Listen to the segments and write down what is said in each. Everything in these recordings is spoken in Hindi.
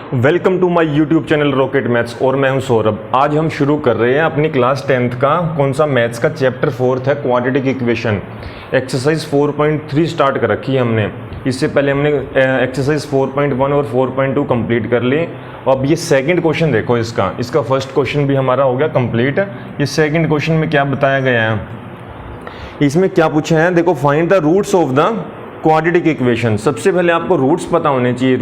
Welcome to my YouTube channel rocket maths और मैं हूं सौरभ। आज हम शुरू कर रहे हैं अपनी क्लास 10th का कौन सा मैथ्स का चैप्टर 4th है क्वाड्रेटिक इक्वेशन। एक्सरसाइज 4.3 स्टार्ट कर रखी है हमने। इससे पहले हमने एक्सरसाइज 4.1 और 4.2 कंप्लीट कर ली। अब ये सेकंड क्वेश्चन देखो इसका फर्स्ट क्वेश्चन भी हमारा हो गया कंप्लीट। इस सेकंड क्वेश्चन में क्या बताया गया है, इसमें क्या पूछा है देखो, find the roots of the quadratic equation. सबसे पहले आपको रूट्स पता होने चाहिए।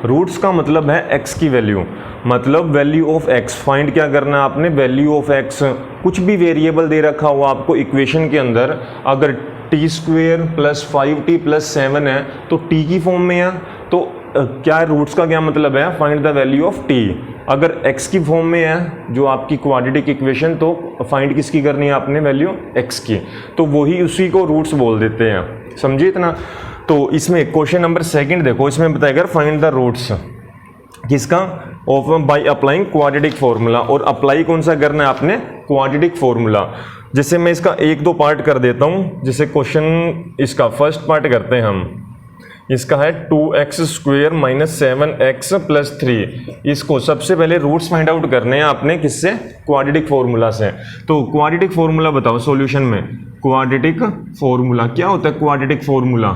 रूट्स का मतलब है एक्स की वैल्यू, मतलब वैल्यू ऑफ एक्स। फाइंड क्या करना है आपने, वैल्यू ऑफ एक्स। कुछ भी वेरिएबल दे रखा हुआ आपको इक्वेशन के अंदर, अगर T square plus 5t plus 7 है तो टी की फॉर्म में है, तो क्या रूट्स का क्या मतलब है, find the value of T. अगर x की फॉर्म में है जो आपकी क्वाड्रेटिक इक्वेशन, तो फाइंड किसकी करनी है आपने, वैल्यू x की, तो वही उसी को रूट्स बोल देते हैं। समझिए इतना। तो इसमें क्वेश्चन नंबर सेकंड देखो, इसमें बताएगा फाइंड द रूट्स किसका, of by applying quadratic formula. और अप्लाई कौन सा करना है आपने, क्वाड्रेटिक फॉर्मूला। जैसे मैं इसका एक दो पार्ट कर देता हूँ। जैसे क्वेश्चन इसका फर्स्ट पार्ट करते हैं हम। इसका है 2x square minus 7x plus 3। इसको सबसे पहले रूट्स फाइंड आउट करने हैं आपने, किससे, क्वाड्रेटिक फॉर्मूला से। तो क्वाड्रेटिक फॉर्मूला बताओ सॉल्यूशन में। क्वाड्रेटिक फॉर्मूला क्या होता है, क्वाड्रेटिक फॉर्मूला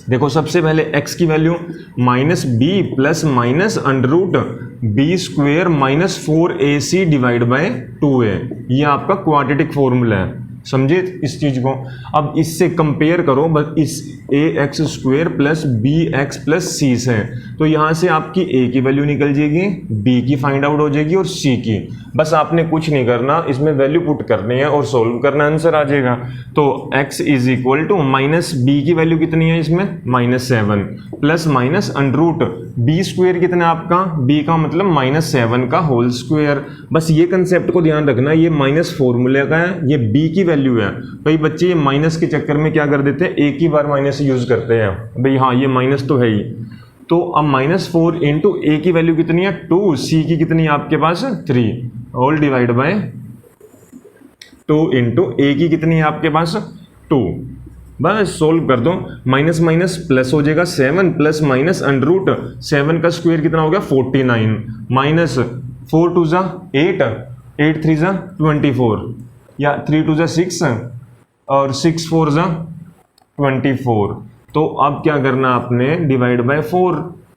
देखो, सबसे पहले x की value minus b plus minus under root b square minus 4ac divide by 2a, ये आपका क्वाड्रेटिक फॉर्मूला है। समझे इस चीज को। अब इससे कंपेयर करो बस इस ax square plus bx plus c से, तो यहाँ से आपकी a की वैल्यू निकल जाएगी, b की फाइंड आउट हो जाएगी और c की। बस आपने कुछ नहीं करना, इसमें वैल्यू पुट करनी है और सोल्व करना, आंसर आ जाएगा। तो x is equal to minus b की वैल्यू कितनी है इसमें, minus 7 plus minus under root b square कितना आपका, b का मतलब माइनस 7 का होल स्क्वेयर। बस ये कंसेप्ट को ध्यान रखना, ये माइनस फॉर्मूले का है, ये b की वैल्यू है। कई बच्चे ये माइनस के चक्कर में क्या कर देते हैं, एक ही बार माइनस यूज करते हैं। भाई हाँ, ये माइनस तो है ही। तो अब माइनस 4 इंटू ए की वैल्यू कितनी है 2, सी की कितनी है आपके पास 3, ऑल डिवाइड बाय 2 इंटू ए की कितनी है आपके पास 2। बस सोल्व कर दो, माइनस माइनस प्लस हो जाएगा 7 प्लस माइनस अंडर रूट 7 का स्क्वायर कितना हो गया 49 माइनस 4 2 जा 8 8 3 जा 24 या 3 2 जा 6 और 6 4 जा 24। तो अब क्या करना आपने, डिवाइड बाय 4।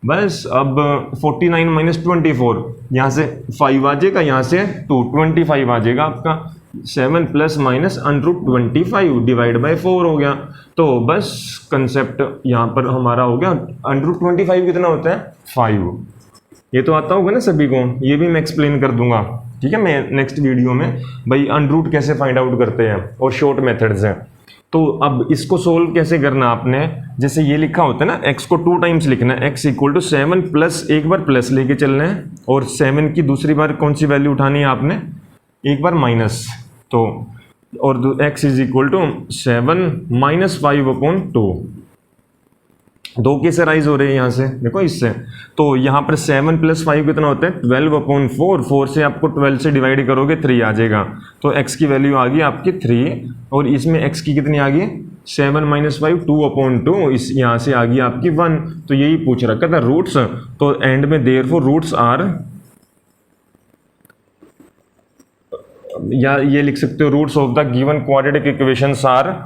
बस अब 49 माइनस 24, यहाँ से 5 आ जाएगा, यहाँ से 2 25 आ जाएगा आपका। 7 plus minus under root 25 divide by 4 हो गया। तो बस कंसेप्ट यहाँ पर हमारा हो गया। अंडर रूट 25 कितना होता है 5। ये तो आता होगा ना सभी को, ये भी मैं एक्सप्लेन कर दूंगा, ठीक है, मैं नेक्स्ट वीडियो में, भाई अंडर रूट कैसे फाइंड आउट करते हैं और शॉर्ट मेथड्स हैं। तो अब इसको सोल्व कैसे करना आपने, जैसे ये लिखा होता है ना, x को 2 टाइम्स लिखना है, x इक्वल टू 7 प्लस एक बार प्लस लेके चलना है और 7 की दूसरी बार कौन सी वैल्यू उठानी है आपने, एक बार माइनस। तो और x is equal to 7 minus 5/2। 2 कैसे राइज हो रहे हैं यहाँ से देखो इससे, तो यहाँ पर 7 प्लस 5 कितना होता है 12/4। 4 से आपको 12 से डिवाइड करोगे 3 आ जाएगा। तो x की वैल्यू आ गई आपकी 3 और इसमें x की कितनी आ गई 7 माइनस 5 2/2, इस यहाँ से आ गई आपकी 1। तो यही पूछ रखा था रूट्स। तो एंड में देयरफॉर रूट्स आर, या ये लिख सकते हो roots of the given quadratic equations are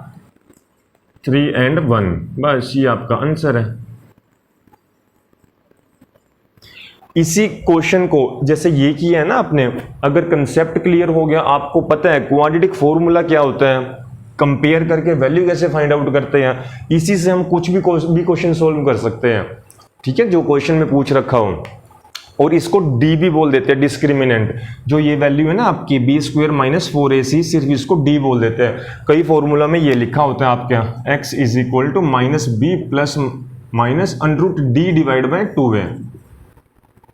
3 and 1। बस ये आपका आंसर है। इसी क्वेश्चन को जैसे ये किया है ना आपने, अगर कंसेप्ट क्लियर हो गया, आपको पता है क्वाड्रेटिक फॉर्मूला क्या होता है, कंपेयर करके वैल्यू कैसे फाइंड आउट करते हैं, इसी से हम कुछ भी क्वेश्चन सोल्व कर सकते हैं, ठीक है, जो क्वेश्चन में पूछ रखा हो। और इसको डी भी बोल देते हैं, डिस्क्रिमिनेंट। जो ये वैल्यू है ना आपकी बी स्क्वेयर माइनस 4ac, सिर्फ इसको डी बोल देते हैं। कई फॉर्मूला में ये लिखा होता है आपका x is equal to minus b plus minus under root D divide by 2a,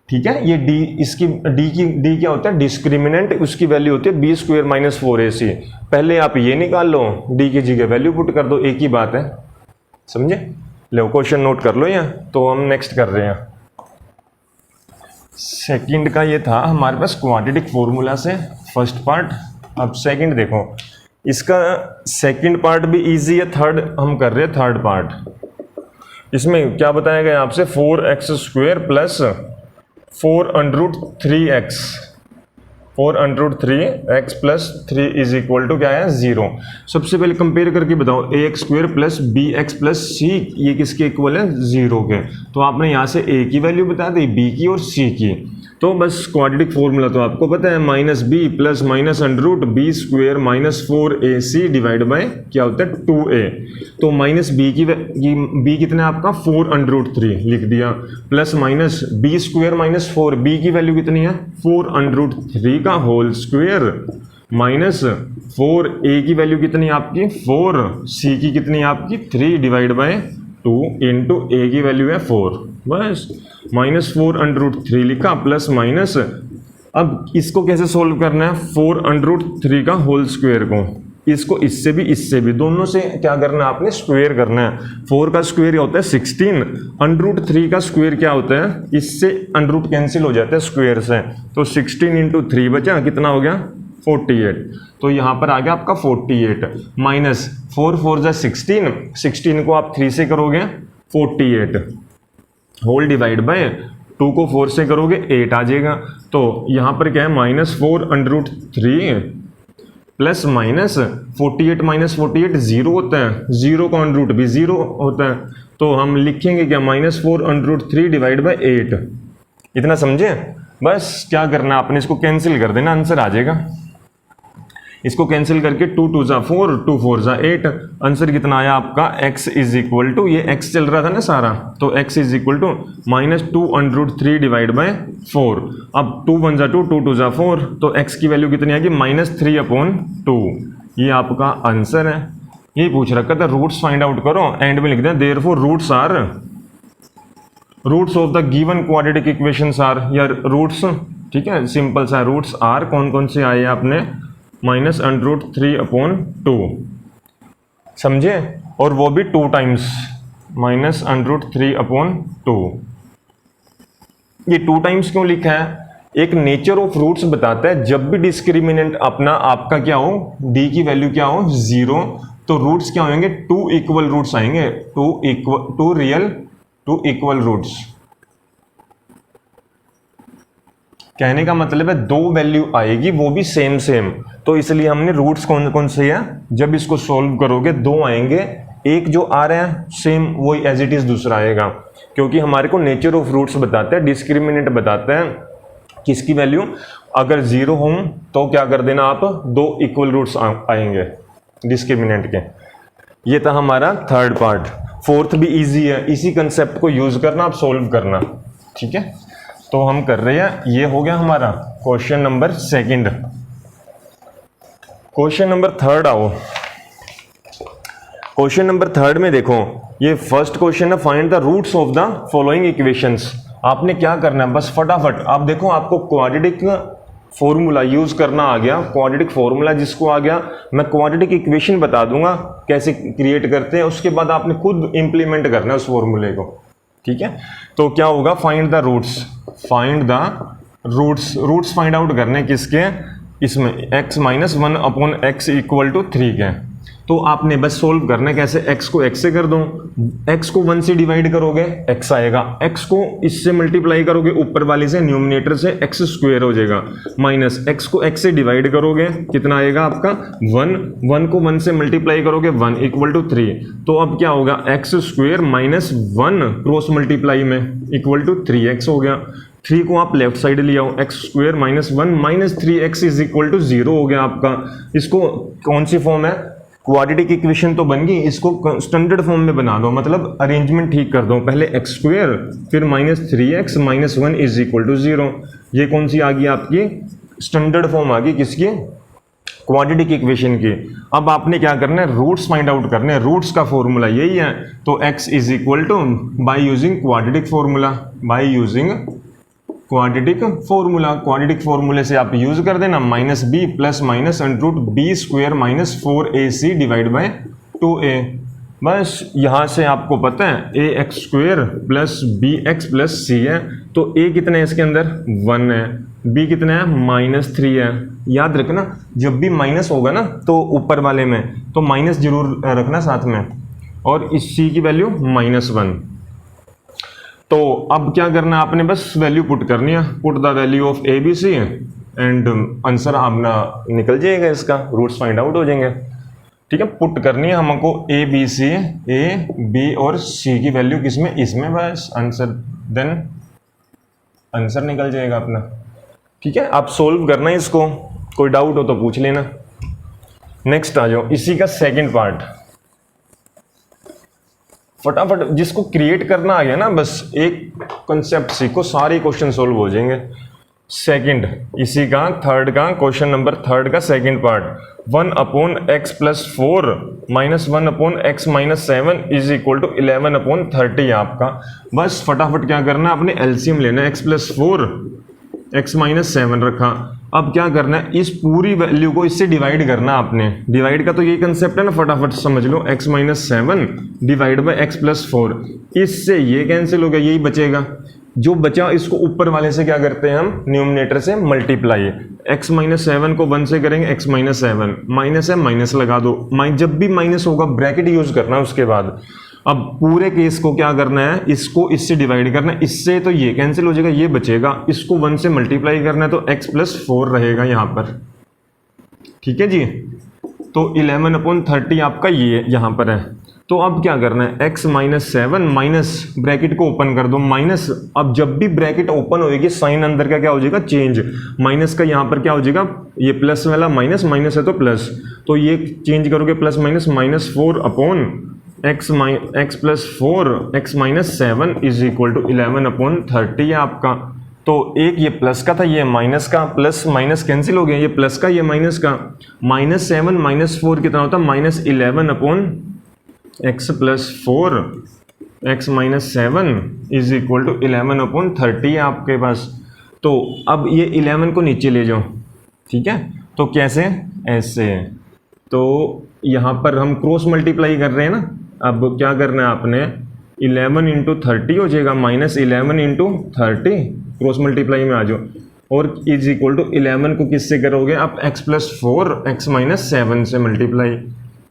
ठीक है। ये डी, इसकी डी क्या होता है, डिस्क्रिमिनेंट, उसकी वैल्यू होती है बी स्क्वेयर माइनस 4ac। पहले आप ये निकाल लो, डी की जगह वैल्यू पुट कर दो, एक ही बात है, समझे। लो क्वेश्चन नोट कर लो यहाँ। तो हम नेक्स्ट कर रहे हैं, सेकंड का ये था हमारे पास क्वाड्रेटिक फॉर्मूला से फर्स्ट पार्ट। अब सेकंड देखो, इसका सेकंड पार्ट भी इजी है, थर्ड हम कर रहे हैं थर्ड पार्ट। इसमें क्या बताया गया आपसे 4x² plus 4√3x 4√3x plus 3 is equal to क्या है 0। सबसे पहले कंपेयर करके बताओ ax² plus bx plus c ये किसके इक्वल है 0 के। तो आपने यहाँ से a की वैल्यू बता दी, b की और c की। तो बस क्वाड्रेटिक फॉर्मूला तो आपको पता है, -b plus -√b² minus 4ac divide bye क्या होता है 2a। तो -b की b कितना है आपका 4√3 लिख दिया, plus minus b² minus 4, b की वैल्यू कितनी है 4√3 का होल स्क्वायर माइनस 4a की वैल्यू कितनी है आपकी 4, c की कितनी है आपकी 3 डिवाइड बाय 2 इंटू a की वैल्यू है 4। बस -4√3 लिखा प्लस माइनस। अब इसको कैसे सोल्व करना है 4√3 का होल स्क्वायर को, इसको इससे भी दोनों से क्या करना है आपने स्क्वायर करना है। 4 का स्क्वायर होता है 16, √3 का स्क्वायर क्या होता है, इससे √ कैंसिल हो जाता है स्क्वायर से। तो 16 इंटू 3 बचा, कितना हो गया 48। तो यहाँ पर आ गया आपका 48 माइनस 4 4 जा 16, 16 को आप 3 से करोगे 48 होल डिवाइड बाय 2 को 4 से करोगे 8 आ जाएगा। तो यहाँ पर क्या है -4√3 प्लस माइनस 48 माइनस 48 0 होता है, 0 का √ भी 0 होता है। तो हम लिखेंगे क्या -4√3 डिवाइड बाय 8। इतना समझे। बस क्या करना है आपने, इसको कैंसिल कर देना, आंसर आ जाएगा। इसको कैंसिल करके 2 2 जा 4, 2 4 जा 8, आंसर कितना आया आपका x इज इक्वल टू, ये x चल रहा था ना सारा, तो x is equal to -2√3 divide by 4। अब 2 1 जा 2, 2 2 जा 4, तो x की वैल्यू कितनी आएगी -3/2। ये आपका आंसर है। यही पूछ रखा था, रूट्स फाइंड आउट करो, एंड में लिख दें therefore roots are, roots of the given quadratic equations are, या रूट्स, ठीक है सिंपल सा, रूट्स आर कौन कौन से आए आपने -√3/2 समझे, और वो भी 2 टाइम्स -√3/2। ये 2 टाइम्स क्यों लिखा है, एक नेचर ऑफ रूट्स बताता है, जब भी डिस्क्रिमिनेंट अपना आपका क्या हो, d की वैल्यू क्या हो 0, तो रूट्स क्या होंगे 2 इक्वल रूट्स आएंगे, 2 रियल 2 इक्वल रूट्स। कहने का मतलब है 2 वैल्यू आएगी वो भी सेम, तो इसलिए हमने रूट्स कौन कौन से है, जब इसको सॉल्व करोगे 2 आएंगे, एक जो आ रहा है सेम वही एज इट इज दूसरा आएगा, क्योंकि हमारे को नेचर ऑफ रूट्स बताता है, डिस्क्रिमिनेंट बताता है किसकी वैल्यू अगर 0 हो तो क्या कर देना आप 2 इक्वल रूट्स आएंगे डिस्क्रिमिनेंट के। ये था हमारा थर्ड पार्ट। फोर्थ भी इजी है, इसी कंसेप्ट को यूज करना, आप सॉल्व करना, ठीक है। तो हम कर रहे हैं, ये हो गया हमारा क्वेश्चन नंबर 2। क्वेश्चन नंबर 3 आओ। क्वेश्चन नंबर 3 में देखो, ये फर्स्ट क्वेश्चन है, find the roots of the following equations. आपने क्या करना है बस फटाफट, आप देखो आपको क्वाड्रेटिक फॉर्मूला यूज करना आ गया, क्वाड्रेटिक फॉर्मूला जिसको आ गया, मैं क्वाड्रेटिक इक्वेशन बता दूंगा कैसे क्रिएट करते हैं, उसके बाद आपने खुद इंप्लीमेंट करना है उस फॉर्मूले को, ठीक है। तो क्या होगा, find the roots, find the roots, roots find out करने किसके, इसमें x-1/x इक्वल टू 3 के। तो आपने बस सोल्व करना है कैसे, x को x से कर दो, x को 1 से डिवाइड करोगे x आएगा, x को इससे मल्टीप्लाई करोगे ऊपर वाले से, न्यूमरेटर से x² हो जाएगा, माइनस x को x से डिवाइड करोगे कितना आएगा आपका 1, 1 को 1 से मल्टीप्लाई करोगे 1 इक्वल टू 3। तो अब क्या होगा x² माइनस 1 क्रॉस मल्टीप्लाई में इक्वल टू 3x हो गया। 3 को आप लेफ्ट साइड ले आओ, x² minus 1 minus 3x is equal to 0 हो गया आपका। इसको कौन सी फॉर्म है, क्वाड्रेटिक इक्वेशन तो बन गई, इसको स्टैंडर्ड फॉर्म में बना दो, मतलब अरेंजमेंट ठीक कर दो, पहले x² फिर minus 3x minus 1 is equal to 0। ये कौन सी आ गई आपकी स्टैंडर्ड फॉर्म आ गई किसकी, क्वाड्रेटिक इक्वेशन की। अब आपने क्या करना है, रूट्स फाइंड आउट करने हैं, रूट्स का फॉर्मूला यही है, तो x is equal to by using quadratic formula, by using quadratic formula, quadratic फॉर्मूले से आप यूज कर देना -b plus minus √b² minus 4ac divide by 2a। बस यहाँ से आपको पता है ax² plus bx plus c है, तो a कितना है इसके अंदर 1 है, b कितना है -3 है। याद रखना जब भी माइनस होगा ना तो ऊपर वाले में तो माइनस जरूर रखना साथ में, और इस c की वैल्यू -1, तो अब क्या करना है आपने, बस वैल्यू पुट करनी है, put the value of a b c and answer अपना निकल जाएगा, इसका रूट्स फाइंड आउट हो जाएंगे। ठीक है, पुट करनी है हमको ए बी और सी की वैल्यू किसमें, इसमें, बस आंसर, देन आंसर निकल जाएगा अपना। ठीक है, आप सोल्व करना है इसको, कोई डाउट हो तो पूछ लेना। नेक्स्ट आ जाओ, इसी का सेकंड पार्ट, फटाफट जिसको क्रिएट करना आ गया ना, बस एक कंसेप्ट सीखो, सारे क्वेश्चन सोल्व हो जाएंगे। सेकंड, इसी का थर्ड का क्वेश्चन नंबर थर्ड का second part, 1/x+4 -1/x-7 is equal to 11/30 आपका। बस फटाफट क्या करना है, अपने एलसीएम लेना है, x+4 x-7 रखा। अब क्या करना है, इस पूरी वैल्यू को इससे डिवाइड करना आपने, डिवाइड का तो ये कंसेप्ट है ना, फटाफट समझ लो, x-7 डिवाइड बाय x+4, इससे ये कैंसिल हो गया, यही बचेगा, जो बचा इसको ऊपर वाले से क्या करते हैं हम, न्यूमरेटर से मल्टीप्लाई, x-7 को 1 से करेंगे, x-7 माइनस है, माइनस लगा दो, जब भी माइनस होगा ब्रैकेट यूज करना है उसके बाद। अब पूरे केस को क्या करना है, इसको इससे डिवाइड करना है, इससे तो ये कैंसिल हो जाएगा, ये बचेगा, इसको 1 से मल्टीप्लाई करना है तो x+4 रहेगा यहाँ पर। ठीक है जी, तो 11/30 आपका ये यहाँ पर है। तो अब क्या करना है, x-7 माइनस, ब्रैकेट को ओपन कर दो, माइनस, अब जब भी ब्रैकेट ओपन होएगी साइन अंदर का क्या हो जाएगा, चेंज, माइनस का यहाँ पर क्या हो जाएगा, ये प्लस वाला माइनस, माइनस है तो प्लस, तो ये चेंज करोगे plus minus, -4 upon x+4 x-7 is equal to 11/30 आपका। तो एक ये प्लस का था, ये माइनस का, प्लस माइनस कैंसिल हो गया, ये प्लस का, ये माइनस का, -7 -4 कितना होता है, -11/x+4 x-7 is equal to 11/30 आपके पास। तो अब ये 11 को नीचे ले जाओ, ठीक है, तो कैसे, ऐसे, तो यहाँ पर हम क्रॉस मल्टीप्लाई कर रहे हैं ना, अब क्या करना है आपने, 11 × 30 हो जाएगा, -11 × 30, क्रॉस मल्टीप्लाई में आ जाओ, और इज इक्वल टू 11 को किससे करोगे आप, x+4 x-7 से मल्टीप्लाई।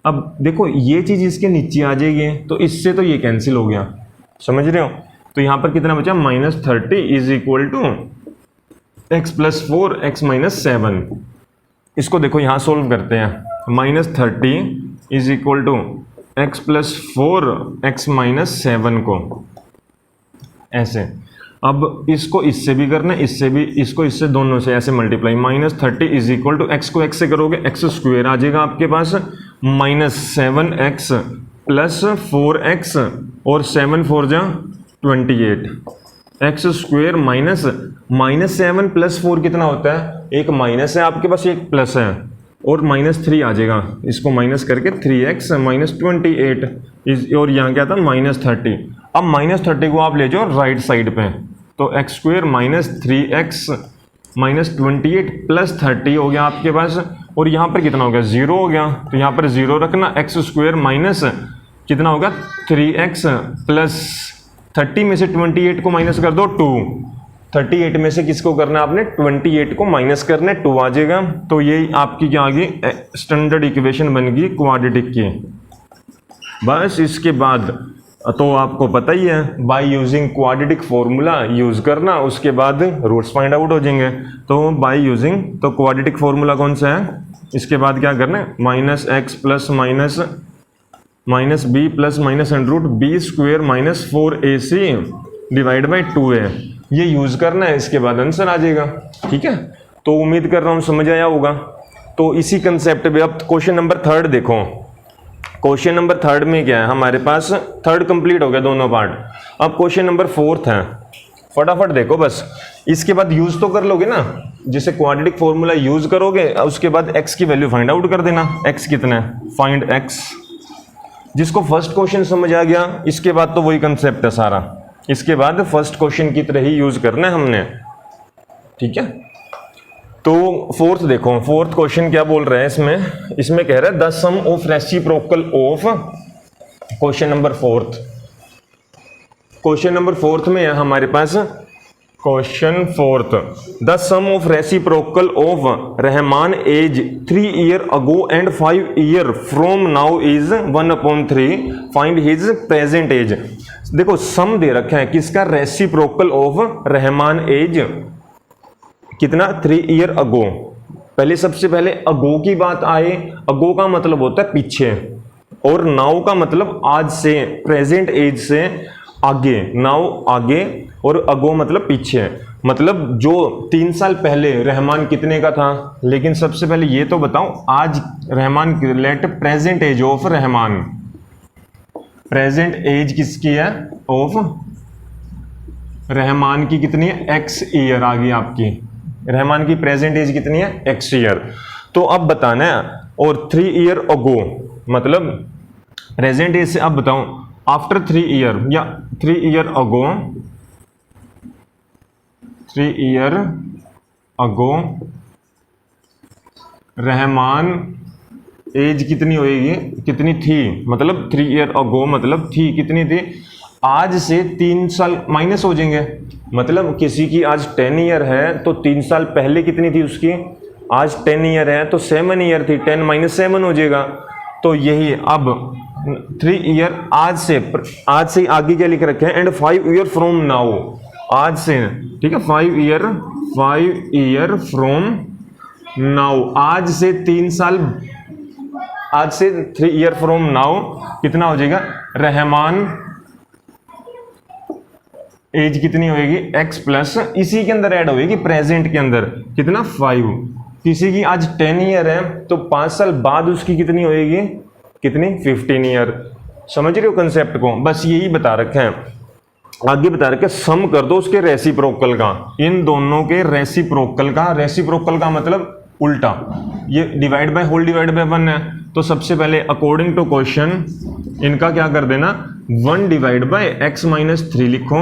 अब देखो ये चीज़ इसके नीचे आ जाएगी, तो इससे तो ये कैंसिल हो गया, समझ रहे हो, तो यहाँ पर कितना बचा, -30 is equal to x+4 x-7। इसको देखो यहाँ सोल्व करते हैं, -30 is equal to x+4 x-7 को, ऐसे। अब इसको इससे भी करना है, इससे भी, इसको इससे, दोनों से ऐसे multiply, -30 is equal to x को x से करोगे x² आ जाएगा आपके पास, -7x + 4x और 7 4 जा 28, x² माइनस -7 + 4 कितना होता है, एक माइनस है आपके पास, एक प्लस है, और -3 आ जाएगा, इसको माइनस करके 3x -28 इज, और यहाँ क्या था, -30। अब -30 को आप ले जाओ राइट साइड पे, तो x² - 3x -28 + 30 हो गया आपके पास, और यहाँ पर कितना हो गया, 0 हो गया, तो यहाँ पर 0 रखना, x² माइनस कितना होगा, 3x + 30 में से 28 को माइनस कर दो, 2, 38 में से किसको करना है आपने, 28 को माइनस करना है, 2 आ जाएगा, तो ये आपकी क्या आ गई, स्टैंडर्ड इक्वेशन बन गई क्वाड्रेटिक की। बस इसके बाद तो आपको पता ही है, bye using quadratic formula use करना, उसके बाद रूट्स फाइंड आउट हो जाएंगे। तो बाय यूजिंग, तो क्वाड्रेटिक फॉर्मूला कौन सा है, इसके बाद क्या करना है, -x + -b + -√b² - 4ac divide by 2a, ये यूज करना है, इसके बाद आंसर आ जाएगा। ठीक है, तो उम्मीद कर रहा हूँ समझ आया होगा। तो इसी कंसेप्ट पे अब क्वेश्चन नंबर 3 देखो, क्वेश्चन नंबर 3 में क्या है हमारे पास, 3 कंप्लीट हो गया दोनों पार्ट, अब क्वेश्चन नंबर 4 है, फटाफट देखो बस, इसके बाद यूज तो कर लोगे ना, जैसे क्वाड्रेटिक फॉर्मूला यूज करोगे, उसके बाद x की वैल्यू फाइंड आउट कर देना, x कितना है, फाइंड x। जिसको फर्स्ट क्वेश्चन समझ आ गया, इसके बाद तो वही कंसेप्ट है सारा, इसके बाद फर्स्ट क्वेश्चन की तरह ही यूज करना है हमने। ठीक है, तो फोर्थ देखो, फोर्थ क्वेश्चन क्या बोल रहे हैं इसमें कह रहा है the sum of reciprocal of, question number 4, question number 4 में है हमारे पास question fourth, the sum of reciprocal of Rahman age 3 year ago and 5 year from now is 1/3, find his present age. देखो सम दे रखा है किसका, रेसिप्रोकल ऑफ रहमान एज कितना, 3 ईयर अगो। पहले सबसे पहले अगो की बात आए, अगो का मतलब होता है पीछे, और नाउ का मतलब आज से, प्रेजेंट एज से आगे, नाउ आगे और अगो मतलब पीछे। मतलब जो 3 साल पहले रहमान कितने का था, लेकिन सबसे पहले ये तो बताओ आज Rahman, let present age of Rahman, present age किसकी है, ऑफ रहमान की कितनी है, एक्स ईयर आ गई आपकी, रहमान की प्रेजेंट एज कितनी है, एक्स ईयर। तो अब बताना है, और 3 ईयर अगो मतलब प्रेजेंट एज से, अब बताओ आफ्टर 3 ईयर या 3 year ago, 3 year ago Rahman age कितनी होएगी, कितनी थी, मतलब 3 ईयर अगो मतलब थी, कितनी थी, आज से 3 साल माइनस हो जाएंगे, मतलब किसी की आज 10 ईयर है तो 3 साल पहले कितनी थी उसकी, आज 10 ईयर है तो 7 ईयर थी, 10 - 7 हो जाएगा। तो यही अब 3 ईयर आज से आगे क्या लिख रखे हैं, एंड 5 ईयर फ्रॉम नाउ, आज से, ठीक है, 5 ईयर फ्रॉम नाउ, आज से 3 साल, आज से 3 ईयर फ्रॉम नाउ कितना हो जाएगा, रहमान एज कितनी होएगी, एक्स प्लस, इसी के अंदर ऐड होएगी प्रेजेंट के अंदर कितना, 5। किसी की आज 10 ईयर है तो 5 साल बाद उसकी कितनी होएगी, कितनी, 15 ईयर। समझ रहे हो कंसेप्ट को, बस यही बता रखे हैं। आगे बता रखे सम कर दो उसके रेसिप्रोकल का, इन दोनों के रेसिप्रोकल का, रेसिप्रोकल का मतलब उल्टा, ये divide by whole divide by 1 है, तो सबसे पहले अकॉर्डिंग टू क्वेश्चन इनका क्या कर देना, 1 डिवाइड बाय x - 3 लिखो,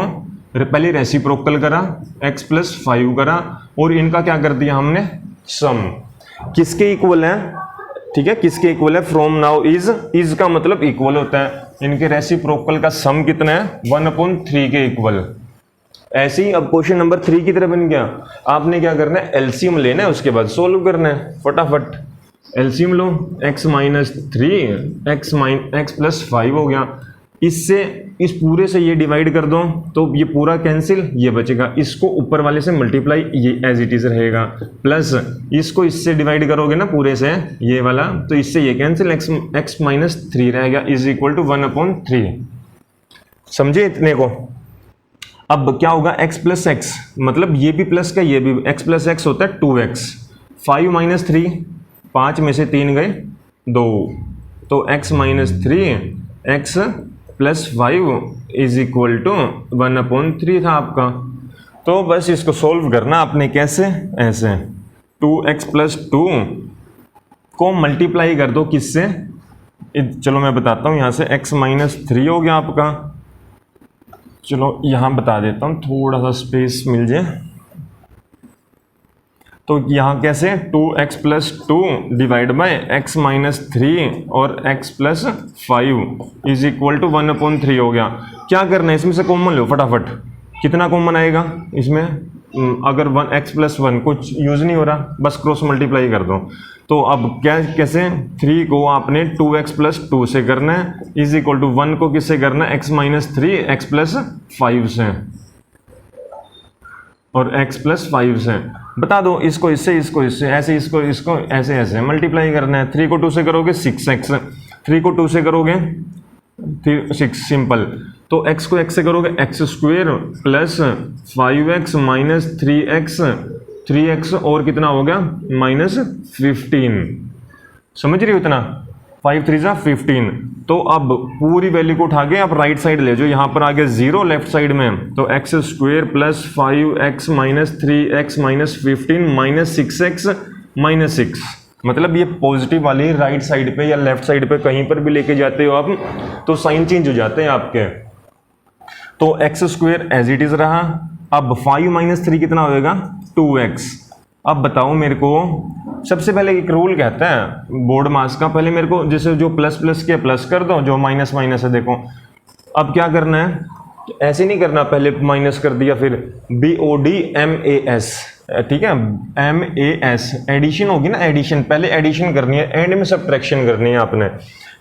पहले रेसिप्रोकल करा, x + 5 करा, और इनका क्या कर दिया हमने, सम। किसके इक्वल है, ठीक है, किसके इक्वल है, फ्रॉम नाउ इज का मतलब इक्वल होता है, इनके रेसिप्रोकल का सम कितना है, 1/3 के इक्वल। ऐसे ही अब क्वेश्चन नंबर 3 की तरह बन गया, आपने क्या करना है, एलसीएम लेना है, उसके बाद सोल्व करना है, फटाफट एलसीएम लो, x - 3 x + 5 हो गया, इससे इस पूरे से ये डिवाइड कर दो तो ये पूरा कैंसिल, ये बचेगा, इसको ऊपर वाले से मल्टीप्लाई, ये एज इट इज रहेगा, प्लस इसको इससे डिवाइड करोगे ना पूरे से ये वाला, तो इससे ये कैंसिल, x - 3 रहेगा इज इक्वल टू 1/3। समझे इतने को। अब क्या होगा, x + x मतलब ये भी प्लस का ये भी, x + x होता है 2x, 5 - 3 5 में से 3 गए 2, तो x - 3 x + 5 is equal to 1/3 था आपका। तो बस इसको सोल्व करना आपने, कैसे, ऐसे 2x + 2 को मल्टीप्लाई कर दो किससे, चलो मैं बताता हूँ, यहाँ से x - 3 हो गया आपका, चलो यहाँ बता देता हूँ, थोड़ा सा स्पेस मिल जाए, तो यहाँ कैसे, 2x + 2 डिवाइड बाय x - 3 और x + 5 इज इक्वल टू 1/3 हो गया। क्या करना है, इसमें से कॉमन लो फटाफट, कितना कॉमन आएगा इसमें, अगर 1x + 1 कुछ यूज नहीं हो रहा, बस क्रॉस मल्टीप्लाई कर दो। तो अब क्या, कैसे, 3 को आपने 2x + 2 से करना है, इज इक्वल टू 1 को किससे करना है, x - 3 x + 5 से, और x + 5 से, बता दो, इसको इससे, इसको इससे, ऐसे इसको इसको ऐसे ऐसे मल्टीप्लाई करना है। 3 को 2 से करोगे 6x, 3 को 2 से करोगे 6 सिंपल, तो x को x से करोगे x² plus 5x minus 3x और कितना हो गया -15। समझ रही हो इतना, 5 3 15। तो अब पूरी वैल्यू को उठा के आप राइट साइड ले जाओ, यहाँ पर आ गया 0 लेफ्ट साइड में, तो x² plus 5x minus 3x minus 15 minus 6x minus 6, मतलब ये पॉजिटिव वाली राइट साइड पे या लेफ्ट साइड पे कहीं पर भी लेके जाते हो आप तो साइन चेंज हो जाते हैं आपके। तो x² एज इट इज रहा। अब 5 माइनस 3 कितना होएगा 2x। अब बताओ मेरे को, सबसे पहले एक रूल कहता है बोर्ड मास का, पहले मेरे को जैसे जो प्लस प्लस के प्लस कर दो, जो माइनस माइनस है देखो। अब क्या करना है, ऐसे नहीं करना, पहले माइनस कर दिया फिर BODMAS, ठीक है, MAS एडिशन होगी ना, एडिशन पहले एडिशन करनी है, एंड में सब्ट्रैक्शन करनी है आपने।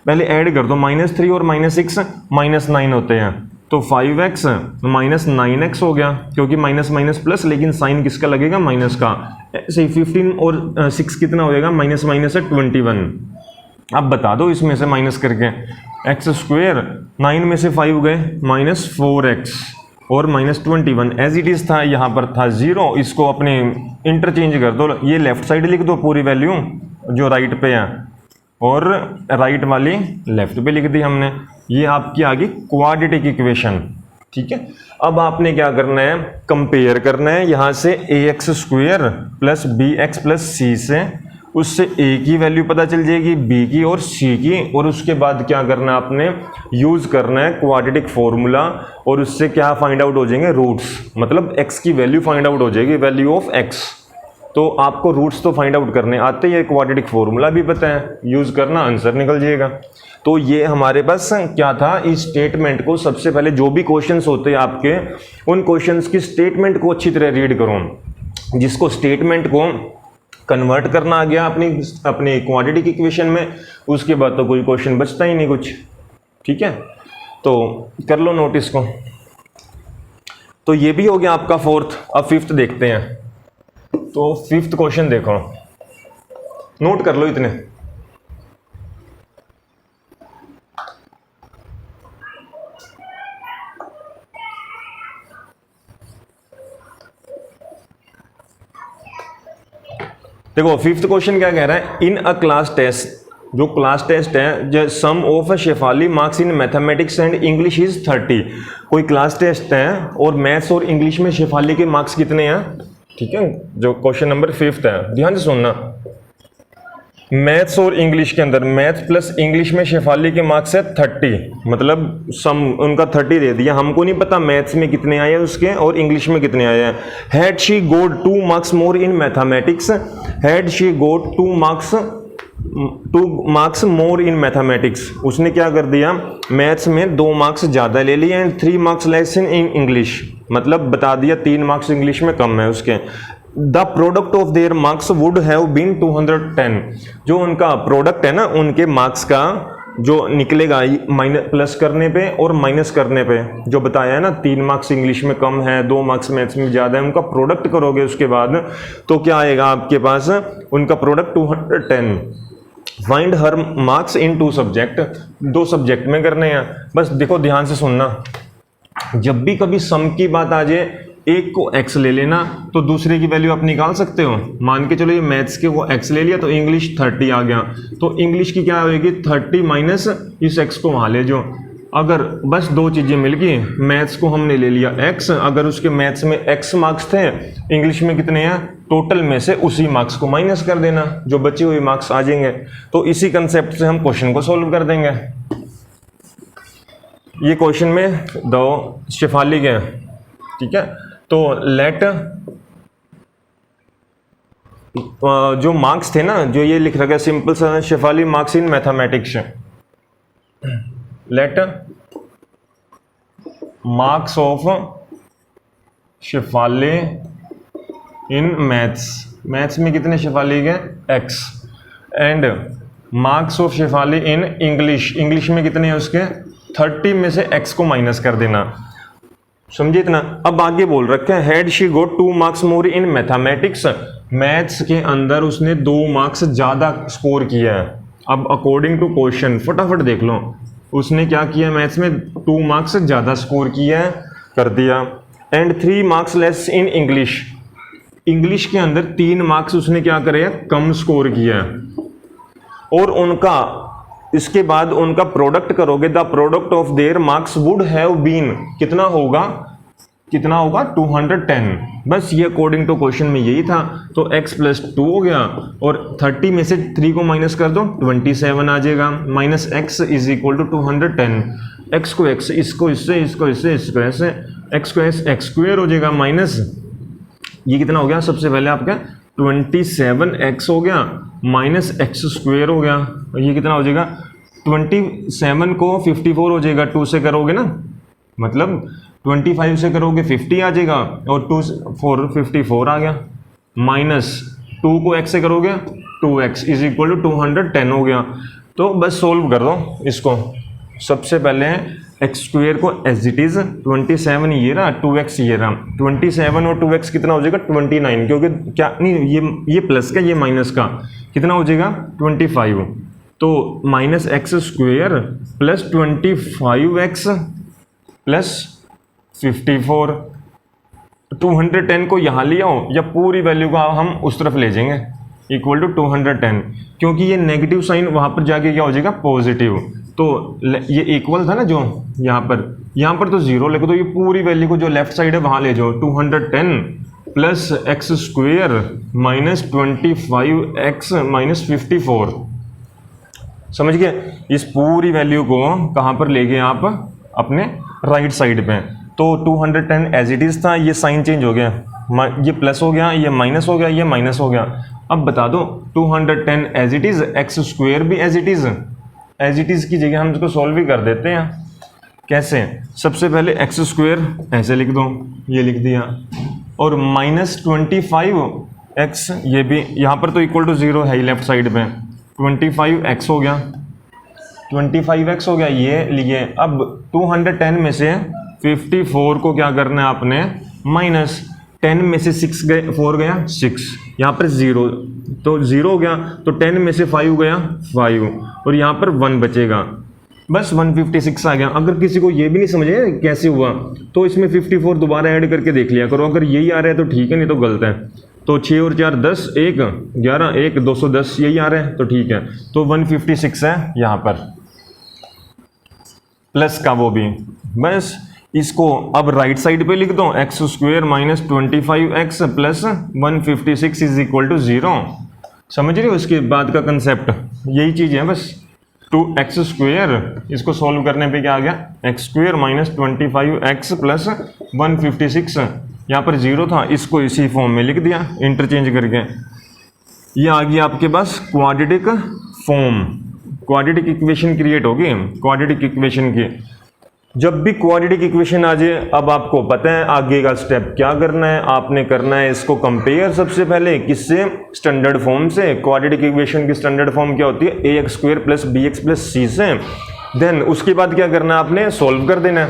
पहले ऐड कर दो, -3 और -6 -9 होते हैं, तो 5x माइनस 9x हो गया, क्योंकि माइनस माइनस प्लस, लेकिन साइन किसका लगेगा, माइनस का। ऐसे 15 और 6 कितना हो जाएगा, माइनस माइनस है 21। अब बता दो इसमें से माइनस करके, x², 9 में से 5 गए, -4x और -21 एज इट इज़ था, यहाँ पर था 0, इसको अपने इंटरचेंज कर दो, ये लेफ्ट साइड लिख दो पूरी वैल्यू जो राइट पे है, और राइट वाली लेफ्ट पे लिख दी हमने। ये आपकी आ गई क्वाड्रेटिक इक्वेशन, ठीक है। अब आपने क्या करना है, कंपेयर करना है यहाँ से ax² plus bx plus c से, उससे a की वैल्यू पता चल जाएगी, b की और c की, और उसके बाद क्या करना है आपने, यूज करना है क्वाड्रेटिक फॉर्मूला, और उससे क्या फाइंड आउट हो जाएंगे, रूट्स, मतलब x की वैल्यू फाइंड आउट हो जाएगी, वैल्यू ऑफ x। तो आपको रूट्स तो फाइंड आउट करने आते हैं, क्वाड्रेटिक फॉर्मूला भी पता है, यूज करना, आंसर निकल जाएगा। तो ये हमारे पास क्या था, इस स्टेटमेंट को सबसे पहले जो भी क्वेश्चंस होते हैं आपके, उन क्वेश्चंस की स्टेटमेंट को अच्छी तरह रीड करो। जिसको स्टेटमेंट को कन्वर्ट करना आ गया अपनी क्वाड्रेटिक इक्वेशन में, उसके बाद तो कोई क्वेश्चन बचता ही नहीं कुछ, ठीक है। तो कर लो नोट इसको। तो ये भी हो गया आपका फोर्थ। अब फिफ्थ देखते हैं। तो फिफ्थ क्वेश्चन देखो, नोट कर लो इतने। देखो फिफ्थ क्वेश्चन क्या कह रहा है, इन अ क्लास टेस्ट, जो क्लास टेस्ट है, जो sum of Shefali marks in mathematics and English is 30। कोई क्लास टेस्ट है और मैथ्स और इंग्लिश में शेफाली के मार्क्स कितने हैं, ठीक है। जो क्वेश्चन नंबर फिफ्थ है, ध्यान से सुनना। मैथ्स और इंग्लिश के अंदर, मैथ्स प्लस इंग्लिश में शेफाली के मार्क्स है 30, मतलब सम उनका 30 दे दिया। हमको नहीं पता मैथ्स में कितने आए हैं उसके और इंग्लिश में कितने आए हैं। Had she got 2 marks more in mathematics, had she got 2 marks more in mathematics, उसने क्या कर दिया, मैथ्स में 2 मार्क्स ज़्यादा ले लिए, and 3 marks less in English, मतलब बता दिया 3 मार्क्स इंग्लिश में कम है उसके। The product of their marks would have been 210, जो उनका प्रोडक्ट है ना, उनके मार्क्स का जो निकलेगा माइनस प्लस करने पे और माइनस करने पे, जो बताया है ना 3 मार्क्स इंग्लिश में कम है, 2 मार्क्स मैथ्स में ज़्यादा है, उनका प्रोडक्ट करोगे उसके बाद तो क्या आएगा आपके पास, उनका product 210। Find her marks in 2 subject, 2 subject में करने हैं। बस देखो ध्यान से सुनना, जब भी कभी सम की बात आ जाए, एक को x ले लेना तो दूसरे की वैल्यू आप निकाल सकते हो। मान के चलो ये मैथ्स के को x ले लिया तो इंग्लिश 30 आ गया, तो इंग्लिश की क्या होगी 30 माइनस इस x को वहाँ ले जाओ। अगर बस 2 चीज़ें मिल गई, मैथ्स को हमने ले लिया x, अगर उसके मैथ्स में x मार्क्स थे, इंग्लिश में कितने हैं, टोटल में से उसी मार्क्स को माइनस कर देना, जो बचे हुए मार्क्स आ जाएंगे। तो इसी कंसेप्ट से हम क्वेश्चन को सोल्व कर देंगे। ये क्वेश्चन में 2 शेफाली के, ठीक है। तो लेट जो मार्क्स थे ना, जो ये लिख रखा है सिंपल सा, Shefali marks in mathematics, let marks of Shefali in maths, maths में कितने शेफाली के x, and marks of Shefali in English, English में कितने हैं उसके 30 में से x को माइनस कर देना, समझे इतना। अब आगे बोल रखे हैं had she got 2 marks more in mathematics, maths के अंदर उसने 2 मार्क्स ज़्यादा स्कोर किया है। अब अकॉर्डिंग टू क्वेश्चन फटाफट देख लो, उसने क्या किया, मैथ्स में 2 मार्क्स ज़्यादा स्कोर किया है, कर दिया, and 3 marks less in English, English के अंदर 3 मार्क्स उसने क्या करे, कम स्कोर किया है। और उनका इसके बाद उनका प्रोडक्ट करोगे, the product of their marks would have been, कितना होगा 210। बस ये अकॉर्डिंग टू क्वेश्चन में यही था। तो x + 2 हो गया, और 30 में से 3 को माइनस कर दो 27 आ जाएगा, minus x is equal to 210। x को x, इसको इससे, इसको इससे, इसको ऐसे, x को x² हो जाएगा, माइनस ये कितना हो गया, सबसे पहले आपका 27x हो गया, माइनस x² हो गया, ये कितना हो जाएगा 27 को 54 हो जाएगा, 2 से करोगे ना, मतलब 25 से करोगे 50 आ जाएगा और 2 4 54 आ गया, माइनस 2 को x से करोगे 2x इज इक्वल टू 210 हो गया। तो बस सोल्व कर दो इसको। सबसे पहले एक्स स्क्वेयर को एज इट इज 27 ये रहा, 2x ये रहा, 27 और 2x कितना हो जाएगा 29, क्योंकि क्या नहीं ये प्लस का ये माइनस का कितना हो जाएगा 25। तो minus x square plus 25x plus 54। 210 को यहाँ ले आओ या पूरी वैल्यू को हम उस तरफ ले जाएंगे इक्वल टू 210, क्योंकि ये नेगेटिव साइन वहाँ पर जाके क्या हो जाएगा पॉजिटिव। तो ये इक्वल था ना जो यहाँ पर तो जीरो लिख दो, ये पूरी वैल्यू को जो लेफ्ट साइड है वहाँ ले जाओ। 210 plus x square minus 25x minus 54, समझ गए। इस पूरी वैल्यू को कहाँ पर ले गए आप अपने राइट साइड पे। तो 210 एज इट इज था, ये साइन चेंज हो गया, ये प्लस हो गया, ये माइनस हो गया, ये माइनस हो गया। अब बता दो 210 as it is, x square भी एज इट इज की जगह हम इसको सॉल्व भी कर देते हैं। कैसे? सबसे पहले एक्स स्क्वेयर ऐसे लिख दो, ये लिख दिया, और माइनस 25x ये भी यहाँ पर तो इक्वल टू 0 है ही लेफ्ट साइड पे, 25x हो गया, 25x हो गया ये लिए। अब 210 में से 54 को क्या करना है आपने माइनस, 10 में से 6 गए, 4 गया 6, यहाँ पर 0 तो 0 हो गया, तो 10 में से 5 गया 5 और यहाँ पर 1 बचेगा, बस 156 आ गया। अगर किसी को ये भी नहीं समझे कैसे हुआ तो इसमें 54 दोबारा ऐड करके देख लिया करो, अगर यही आ रहा है तो ठीक है, नहीं तो गलत है। तो 6 और 4 10, 1 11, 1 210 यही आ रहा है तो ठीक है। तो 156 है यहाँ पर प्लस का वो भी। बस इसको अब राइट साइड पे लिख दो, x square minus 25x plus 156 is equal to 0। समझ रहे हो इसके बाद का कंसेप्ट? यही चीज़ है बस। 2x स्क्वेयर, इसको सॉल्व करने पे क्या आ गया, x square minus 25x plus 156, यहाँ पर 0 था, इसको इसी फॉर्म में लिख दिया इंटरचेंज करके। ये आ गया आपके पास quadratic form, quadratic equation create होगी क्वाड्रेटिक इक्वेशन की। जब भी क्वाड्रेटिक इक्वेशन आ जाए, अब आपको पता है आगे का स्टेप क्या करना है, आपने करना है इसको कंपेयर सबसे पहले किससे, स्टैंडर्ड फॉर्म से। क्वाड्रेटिक इक्वेशन की स्टैंडर्ड फॉर्म क्या होती है, ax square plus bx plus c से। देन उसके बाद क्या करना है आपने, सॉल्व कर देना है।